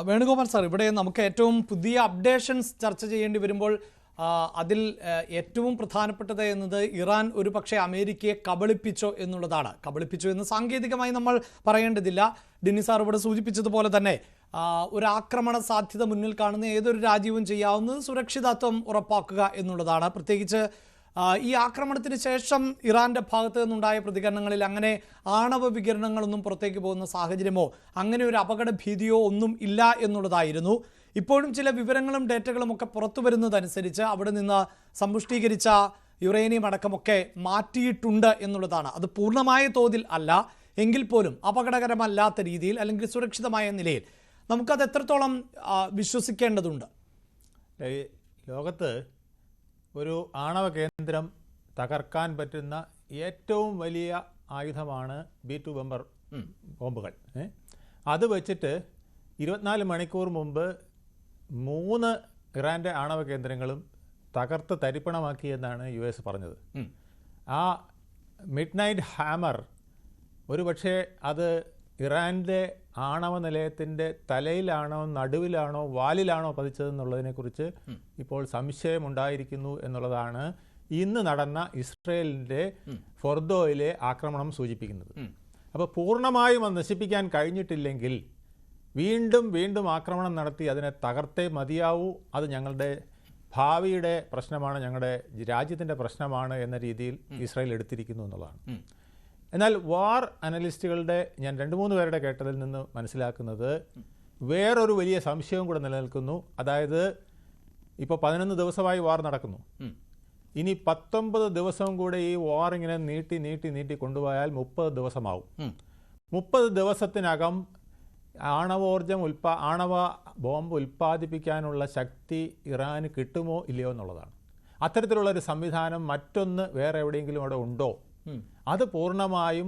Venugopal sir, ഇവിടെ നമുക്ക് ഏറ്റവും പുതിയ അപ്ഡേഷൻസ് ചർച്ച ചെയ്യേണ്ടി വരുമ്പോൾ അതിൽ ഏറ്റവും പ്രധാനപ്പെട്ടത് എന്നത് ഇറാൻ ഒരു പക്ഷേ അമേരിക്കയെ കബളിപ്പിച്ചോ എന്നുള്ളതാണ്. കബളിപ്പിച്ചോ എന്ന് സാങ്കേതികമായി നമ്മൾ പറയേണ്ടതില്ല. ഡിന്നി സാർ ഇവിടെ സൂചിപ്പിച്ചതുപോലെ തന്നെ ഒരു ആക്രമണ സാധ്യത മുന്നിൽ കാണുന്ന ഏതൊരു രാജ്യവും ചെയ്യാവുന്നത് സുരക്ഷിതത്വം ഉറപ്പാക്കുക എന്നുള്ളതാണ്. പ്രത്യേകിച്ച് ഈ ആക്രമണത്തിന് ശേഷം ഇറാൻ്റെ ഭാഗത്തു നിന്നുണ്ടായ പ്രതികരണങ്ങളിൽ അങ്ങനെ ആണവ വികിരണങ്ങളൊന്നും പുറത്തേക്ക് പോകുന്ന സാഹചര്യമോ അങ്ങനെ ഒരു അപകട ഭീതിയോ ഒന്നും ഇല്ല എന്നുള്ളതായിരുന്നു. ഇപ്പോഴും ചില വിവരങ്ങളും ഡേറ്റകളും ഒക്കെ പുറത്തു വരുന്നതനുസരിച്ച് അവിടെ നിന്ന് സമ്പുഷ്ടീകരിച്ച യുറേനിയം അടക്കമൊക്കെ മാറ്റിയിട്ടുണ്ട് എന്നുള്ളതാണ്. അത് പൂർണ്ണമായ തോതിൽ അല്ല എങ്കിൽ പോലും അപകടകരമല്ലാത്ത രീതിയിൽ അല്ലെങ്കിൽ സുരക്ഷിതമായ നിലയിൽ നമുക്കത് എത്രത്തോളം വിശ്വസിക്കേണ്ടതുണ്ട്? ലോകത്ത് ഒരു ആണവ കേന്ദ്രം തകർക്കാൻ പറ്റുന്ന ഏറ്റവും വലിയ ആയുധമാണ് B2 ബോംബുകൾ. അത് വെച്ചിട്ട് 24 മണിക്കൂർ മുമ്പ് 3 ഇറാൻ്റെ ആണവ കേന്ദ്രങ്ങളും തകർത്ത് തരിപ്പണമാക്കി എന്നാണ് US പറഞ്ഞത്. ആ മിഡ് നൈറ്റ് ഹാമർ ഒരുപക്ഷെ അത് ഇറാൻ്റെ ആണവ നിലയത്തിൻ്റെ തലയിലാണോ നടുവിലാണോ വാലിലാണോ പതിച്ചതെന്നുള്ളതിനെക്കുറിച്ച് ഇപ്പോൾ സംശയമുണ്ടായിരിക്കുന്നു എന്നുള്ളതാണ് ഇന്ന് നടന്ന ഇസ്രയേലിൻ്റെ ഫൊർദോയിലെ ആക്രമണം സൂചിപ്പിക്കുന്നത്. അപ്പോൾ പൂർണ്ണമായും അത് നശിപ്പിക്കാൻ കഴിഞ്ഞിട്ടില്ലെങ്കിൽ വീണ്ടും വീണ്ടും ആക്രമണം നടത്തി അതിനെ തകർത്തേ മതിയാവൂ. അത് ഞങ്ങളുടെ ഭാവിയുടെ പ്രശ്നമാണ്, ഞങ്ങളുടെ രാജ്യത്തിൻ്റെ പ്രശ്നമാണ് എന്ന രീതിയിൽ ഇസ്രായേൽ എടുത്തിരിക്കുന്നു എന്നുള്ളതാണ്. എന്നാൽ വാർ അനലിസ്റ്റുകളുടെ ഞാൻ 2-3 പേരുടെ കേട്ടതിൽ നിന്ന് മനസ്സിലാക്കുന്നത് വേറൊരു വലിയ സംശയവും കൂടെ നിലനിൽക്കുന്നു. അതായത് ഇപ്പോൾ 11 ദിവസമായി വാർ നടക്കുന്നു. ഇനി 19 ദിവസവും കൂടെ ഈ വാർ ഇങ്ങനെ നീട്ടി നീട്ടി നീട്ടി കൊണ്ടുപോയാൽ 30 ദിവസമാവും. 30 ദിവസത്തിനകം ആണവ ബോംബ് ഉൽപ്പാദിപ്പിക്കാനുള്ള ശക്തി ഇറാന് കിട്ടുമോ ഇല്ലയോ എന്നുള്ളതാണ്. അത്തരത്തിലുള്ളൊരു സംവിധാനം മറ്റൊന്ന് വേറെ എവിടെയെങ്കിലും അവിടെ ഉണ്ടോ? അത് പൂർണ്ണമായും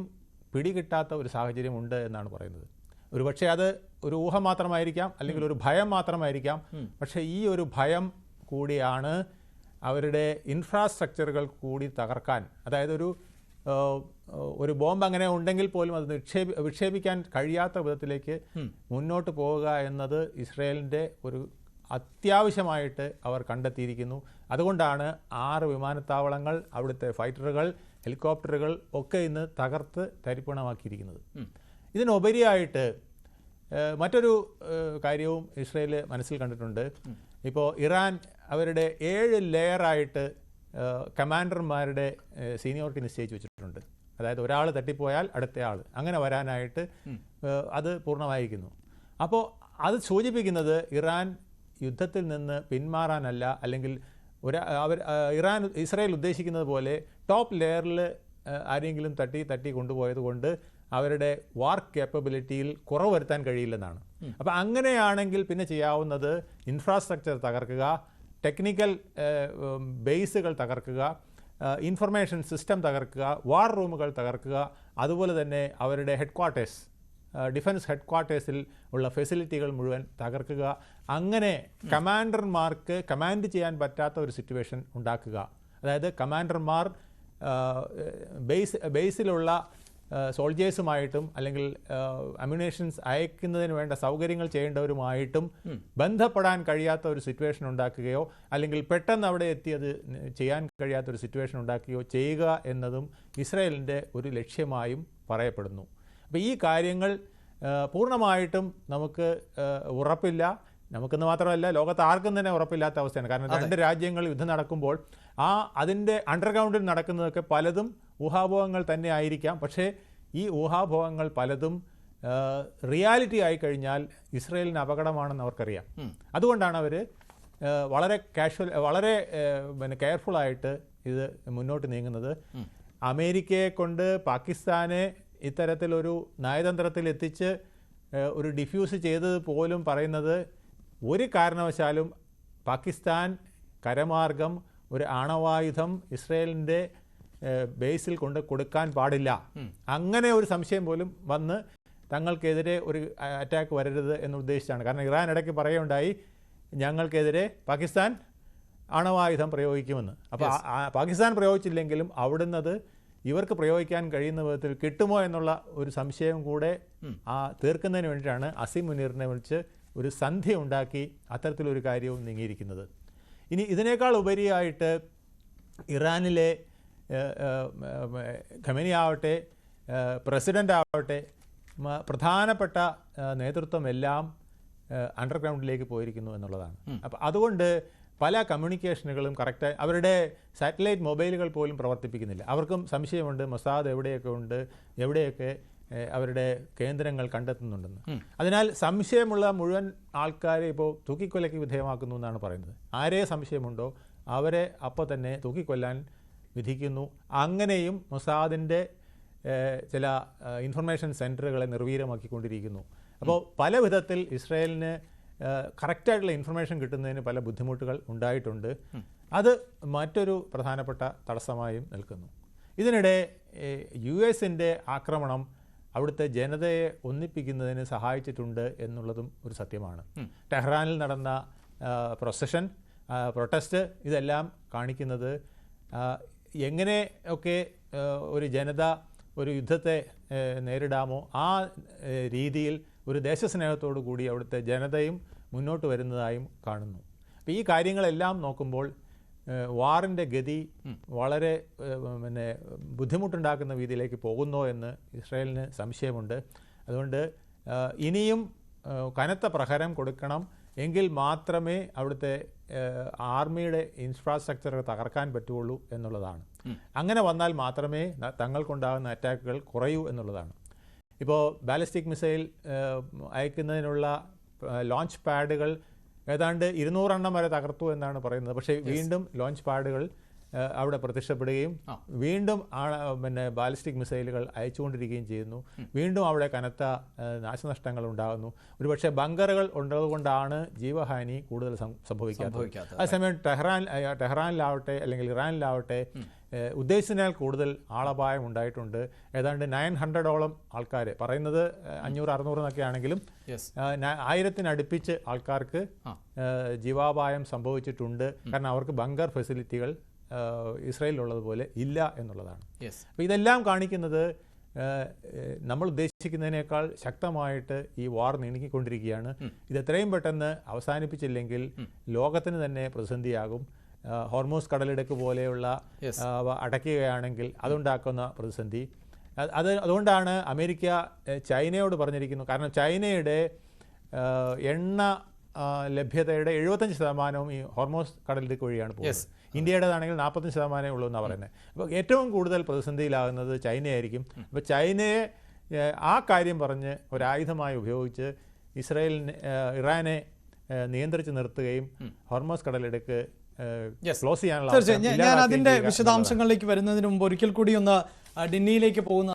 പിടികിട്ടാത്ത ഒരു സാഹചര്യമുണ്ട് എന്നാണ് പറയുന്നത്. ഒരുപക്ഷെ അത് ഒരു ഊഹം മാത്രമായിരിക്കാം, അല്ലെങ്കിൽ ഒരു ഭയം മാത്രമായിരിക്കാം. പക്ഷേ ഈ ഒരു ഭയം കൂടിയാണ് അവരുടെ ഇൻഫ്രാസ്ട്രക്ചറുകൾ കൂടി തകർക്കാൻ, അതായത് ഒരു ബോംബ് അങ്ങനെ ഉണ്ടെങ്കിൽ പോലും അത് വിക്ഷേപിക്കാൻ കഴിയാത്ത വിധത്തിലേക്ക് മുന്നോട്ട് പോവുക എന്നത് ഇസ്രയേലിൻ്റെ ഒരു അത്യാവശ്യമായിട്ട് അവർ കണ്ടെത്തിയിരിക്കുന്നു. അതുകൊണ്ടാണ് 6 വിമാനത്താവളങ്ങൾ, അവിടുത്തെ ഫൈറ്ററുകൾ, ഹെലികോപ്റ്ററുകൾ ഒക്കെ ഇന്ന് തകർത്ത് തരിപ്പണമാക്കിയിരിക്കുന്നത്. ഇതിനുപരിയായിട്ട് മറ്റൊരു കാര്യവും ഇസ്രയേൽ മനസ്സിൽ കണ്ടിട്ടുണ്ട്. ഇപ്പോൾ ഇറാൻ അവരുടെ 7 ലെയറായിട്ട് കമാൻഡർമാരുടെ സീനിയോറിറ്റി നിശ്ചയിച്ച് വെച്ചിട്ടുണ്ട്. അതായത് ഒരാൾ തട്ടിപ്പോയാൽ അടുത്ത ആൾ അങ്ങനെ വരാനായിട്ട് അത് പൂർണ്ണമായിരിക്കുന്നു. അപ്പോൾ അത് സൂചിപ്പിക്കുന്നത് ഇറാൻ യുദ്ധത്തിൽ നിന്ന് പിന്മാറാനല്ല, അല്ലെങ്കിൽ ഇസ്രായേൽ ഉദ്ദേശിക്കുന്നത് പോലെ ടോപ്പ് ലെയറിൽ ആരെങ്കിലും തട്ടി കൊണ്ടുപോയത് കൊണ്ട് അവരുടെ വാർ കേപ്പബിലിറ്റിയിൽ കുറവ് വരുത്താൻ കഴിയില്ലെന്നാണ്. അപ്പോൾ അങ്ങനെയാണെങ്കിൽ പിന്നെ ചെയ്യാവുന്നത് ഇൻഫ്രാസ്ട്രക്ചർ തകർക്കുക, ടെക്നിക്കൽ ബേസുകൾ തകർക്കുക, ഇൻഫർമേഷൻ സിസ്റ്റം തകർക്കുക, വാർ റൂമുകൾ തകർക്കുക, അതുപോലെ തന്നെ അവരുടെ ഹെഡ്ക്വാർട്ടേഴ്സ്, ഡിഫൻസ് ഹെഡ്ക്വാർട്ടേഴ്സിൽ ഉള്ള ഫെസിലിറ്റികൾ മുഴുവൻ തകർക്കുക. അങ്ങനെ കമാൻഡർമാർക്ക് കമാൻഡ് ചെയ്യാൻ പറ്റാത്ത ഒരു സിറ്റുവേഷൻ ഉണ്ടാക്കുക. അതായത് കമാൻഡർമാർ ബേസിലുള്ള സോൾജേഴ്സുമായിട്ടും അല്ലെങ്കിൽ അമ്യുനേഷൻസ് അയക്കുന്നതിന് വേണ്ട സൗകര്യങ്ങൾ ചെയ്യേണ്ടവരുമായിട്ടും ബന്ധപ്പെടാൻ കഴിയാത്ത ഒരു സിറ്റുവേഷൻ ഉണ്ടാക്കുകയോ അല്ലെങ്കിൽ പെട്ടെന്ന് അവിടെ എത്തി അത് ചെയ്യാൻ കഴിയാത്ത ഒരു സിറ്റുവേഷൻ ഉണ്ടാക്കുകയോ ചെയ്യുക എന്നതും ഇസ്രായേലിൻ്റെ ഒരു ലക്ഷ്യമായും പറയപ്പെടുന്നു. അപ്പോൾ ഈ കാര്യങ്ങൾ പൂർണ്ണമായിട്ടും നമുക്ക് ഉറപ്പില്ല. നമുക്കെന്ന് മാത്രമല്ല, ലോകത്ത് ആർക്കും തന്നെ ഉറപ്പില്ലാത്ത അവസ്ഥയാണ്. കാരണം 2 രാജ്യങ്ങൾ യുദ്ധം നടക്കുമ്പോൾ അതിൻ്റെ അണ്ടർഗ്രൗണ്ടിൽ നടക്കുന്നതൊക്കെ പലതും ഊഹാഭോഹങ്ങൾ തന്നെ ആയിരിക്കാം. പക്ഷേ ഈ ഊഹാഭോഹങ്ങൾ പലതും റിയാലിറ്റി ആയി കഴിഞ്ഞാൽ ഇസ്രയേലിന് അപകടമാണെന്ന് അവർക്കറിയാം. അതുകൊണ്ടാണ് അവർ വളരെ കെയർഫുള്ളായിട്ട് ഇത് മുന്നോട്ട് നീങ്ങുന്നത്. അമേരിക്കയെ കൊണ്ട് പാകിസ്ഥാനെ ഇത്തരത്തിലൊരു നയതന്ത്രത്തിൽ എത്തിച്ച് ഒരു ഡിഫ്യൂസ് ചെയ്തത് പോലും പറയുന്നത് ഒരു കാരണവശാലും പാകിസ്ഥാൻ കരമാർഗം ഒരു ആണവായുധം ഇസ്രയേലിൻ്റെ ബേസിൽ കൊണ്ട് കൊടുക്കാൻ പാടില്ല. അങ്ങനെ ഒരു സംശയം പോലും വന്ന് തങ്ങൾക്കെതിരെ ഒരു അറ്റാക്ക് വരരുത് എന്ന് ഉദ്ദേശിച്ചാണ്. കാരണം ഇറാൻ ഇടയ്ക്ക് പറയുകയുണ്ടായി, ഞങ്ങൾക്കെതിരെ പാകിസ്ഥാൻ ആണവായുധം പ്രയോഗിക്കുമെന്ന്. അപ്പോൾ പാകിസ്ഥാൻ പ്രയോഗിച്ചില്ലെങ്കിലും അവിടുന്നത് ഇവർക്ക് പ്രയോഗിക്കാൻ കഴിയുന്ന വിധത്തിൽ കിട്ടുമോ എന്നുള്ള ഒരു സംശയം കൂടെ തീർക്കുന്നതിന് വേണ്ടിയിട്ടാണ് അസീം മുനീറിനെ വിളിച്ച് ഒരു സന്ധി ഉണ്ടാക്കി അത്തരത്തിലൊരു കാര്യവും നീങ്ങിയിരിക്കുന്നത്. ഇനി ഇതിനേക്കാൾ ഉപരിയായിട്ട് ഇറാനിലെ ഖമേനി ആവട്ടെ, പ്രസിഡൻ്റ് ആവട്ടെ, പ്രധാനപ്പെട്ട നേതൃത്വം എല്ലാം അണ്ടർഗ്രൗണ്ടിലേക്ക് പോയിരിക്കുന്നു എന്നുള്ളതാണ്. അപ്പം അതുകൊണ്ട് പല കമ്മ്യൂണിക്കേഷനുകളും കറക്റ്റായി അവരുടെ സാറ്റലൈറ്റ് മൊബൈലുകൾ പോലും പ്രവർത്തിപ്പിക്കുന്നില്ല. അവർക്കും സംശയമുണ്ട് മൊസാദ് എവിടെയൊക്കെ ഉണ്ട്, എവിടെയൊക്കെ അവരുടെ കേന്ദ്രങ്ങൾ കണ്ടെത്തുന്നുണ്ടെന്ന്. അതിനാൽ സംശയമുള്ള മുഴുവൻ ആൾക്കാരെ ഇപ്പോൾ തൂക്കിക്കൊലയ്ക്ക് വിധേയമാക്കുന്നു എന്നാണ് പറയുന്നത്. ആരെ സംശയമുണ്ടോ അവരെ അപ്പോൾ തന്നെ തൂക്കിക്കൊല്ലാൻ വിധിക്കുന്നു. അങ്ങനെയും മൊസാദിൻ്റെ ചില ഇൻഫർമേഷൻ സെൻറ്ററുകളെ നിർവീര്യമാക്കിക്കൊണ്ടിരിക്കുന്നു. അപ്പോൾ പല വിധത്തിൽ ഇസ്രായേലിന് കറക്റ്റായിട്ടുള്ള ഇൻഫർമേഷൻ കിട്ടുന്നതിന് പല ബുദ്ധിമുട്ടുകൾ ഉണ്ടായിട്ടുണ്ട്. അത് മറ്റൊരു പ്രധാനപ്പെട്ട തടസ്സമായും നിൽക്കുന്നു. ഇതിനിടെ US-ൻ്റെ ആക്രമണം അവിടുത്തെ ജനതയെ ഒന്നിപ്പിക്കുന്നതിന് സഹായിച്ചിട്ടുണ്ട് എന്നുള്ളതും ഒരു സത്യമാണ്. ടെഹ്റാനിൽ നടന്ന പ്രൊട്ടസ്റ്റ് ഇതെല്ലാം കാണിക്കുന്നത് എങ്ങനെയൊക്കെ ഒരു ജനത ഒരു യുദ്ധത്തെ നേരിടാമോ ആ രീതിയിൽ ഒരു ദേശസ്നേഹത്തോടു കൂടി അവിടുത്തെ ജനതയും മുന്നോട്ട് വരുന്നതായും കാണുന്നു. അപ്പോൾ ഈ കാര്യങ്ങളെല്ലാം നോക്കുമ്പോൾ വാറിൻ്റെ ഗതി വളരെ ബുദ്ധിമുട്ടുണ്ടാക്കുന്ന രീതിയിലേക്ക് പോകുന്നോ എന്ന് ഇസ്രായേലിന് സംശയമുണ്ട്. അതുകൊണ്ട് ഇനിയും കനത്ത പ്രഹരം കൊടുക്കണം, എങ്കിൽ മാത്രമേ അവിടുത്തെ ആർമിയുടെ ഇൻഫ്രാസ്ട്രക്ചർ തകർക്കാൻ പറ്റുള്ളൂ എന്നുള്ളതാണ്. അങ്ങനെ വന്നാൽ മാത്രമേ തങ്ങൾക്കുണ്ടാകുന്ന അറ്റാക്കുകൾ കുറയൂ എന്നുള്ളതാണ്. ഇപ്പോൾ ബാലിസ്റ്റിക് മിസൈൽ അയക്കുന്നതിനുള്ള ലോഞ്ച് പാഡുകൾ ഏതാണ്ട് 200 എണ്ണം വരെ തകർത്തു എന്നാണ് പറയുന്നത്. പക്ഷേ വീണ്ടും ലോഞ്ച് പാഡുകൾ അവിടെ പ്രത്യക്ഷപ്പെടുകയും വീണ്ടും ബാലിസ്റ്റിക് മിസൈലുകൾ അയച്ചുകൊണ്ടിരിക്കുകയും ചെയ്യുന്നു. വീണ്ടും അവിടെ കനത്ത നാശനഷ്ടങ്ങൾ ഉണ്ടാകുന്നു. ഒരുപക്ഷെ ബങ്കറുകൾ ഉള്ളതുകൊണ്ടാണ് ജീവഹാനി കൂടുതൽ സംഭവിക്കാത്തത്. അതേസമയം ടെഹ്റാനിലാവട്ടെ അല്ലെങ്കിൽ ഇറാനിലാവട്ടെ ഉദ്ദേശിച്ചതിനാൽ കൂടുതൽ ആളപായം ഉണ്ടായിട്ടുണ്ട്. ഏതാണ്ട് 900ഓളം ആൾക്കാർ, പറയുന്നത് 500-600 എന്നൊക്കെ ആണെങ്കിലും 1000-അടുപ്പിച്ച് ആൾക്കാർക്ക് ജീവാപായം സംഭവിച്ചിട്ടുണ്ട്. കാരണം അവർക്ക് ബങ്കർ ഫെസിലിറ്റികൾ ഇസ്രായേലിലുള്ളതുപോലെ ഇല്ല എന്നുള്ളതാണ്. അപ്പോൾ ഇതെല്ലാം കാണിക്കുന്നത് നമ്മൾ ഉദ്ദേശിക്കുന്നതിനേക്കാൾ ശക്തമായിട്ട് ഈ വാർ നീങ്ങിക്കൊണ്ടിരിക്കുകയാണ്. ഇത് എത്രയും പെട്ടെന്ന് അവസാനിപ്പിച്ചില്ലെങ്കിൽ ലോകത്തിന് തന്നെ പ്രതിസന്ധിയാകും. ഹോർമൂസ് കടലിടുക്ക് പോലെയുള്ള അടയ്ക്കുകയാണെങ്കിൽ അതുണ്ടാക്കുന്ന പ്രതിസന്ധി. അതുകൊണ്ടാണ് അമേരിക്ക ചൈനയോട് പറഞ്ഞിരിക്കുന്നു. കാരണം ചൈനയുടെ എണ്ണ ലഭ്യതയുടെ 75% ഈ ഹോർമൂസ് കടലിടുക്ക് വഴിയാണ് പോകുന്നത്. ഇന്ത്യയുടേതാണെങ്കിൽ 45% ഉള്ളൂ എന്നാണ് പറയുന്നത്. അപ്പോൾ ഏറ്റവും കൂടുതൽ പ്രതിസന്ധിയിലാകുന്നത് ചൈനയായിരിക്കും. അപ്പോൾ ചൈനയെ ആ കാര്യം പറഞ്ഞ് ഒരായുധമായി ഉപയോഗിച്ച് ഇറാനെ നിയന്ത്രിച്ച് നിർത്തുകയും ഹോർമൂസ് കടലിടുക്ക് ക്ലോസ് ചെയ്യാനുള്ള ഞാൻ അതിന്റെ വിശദാംശങ്ങളിലേക്ക് വരുന്നതിന് മുമ്പ് ഒരിക്കൽ കൂടി ഒന്ന് ഡിന്നിയിലേക്ക് പോകുന്ന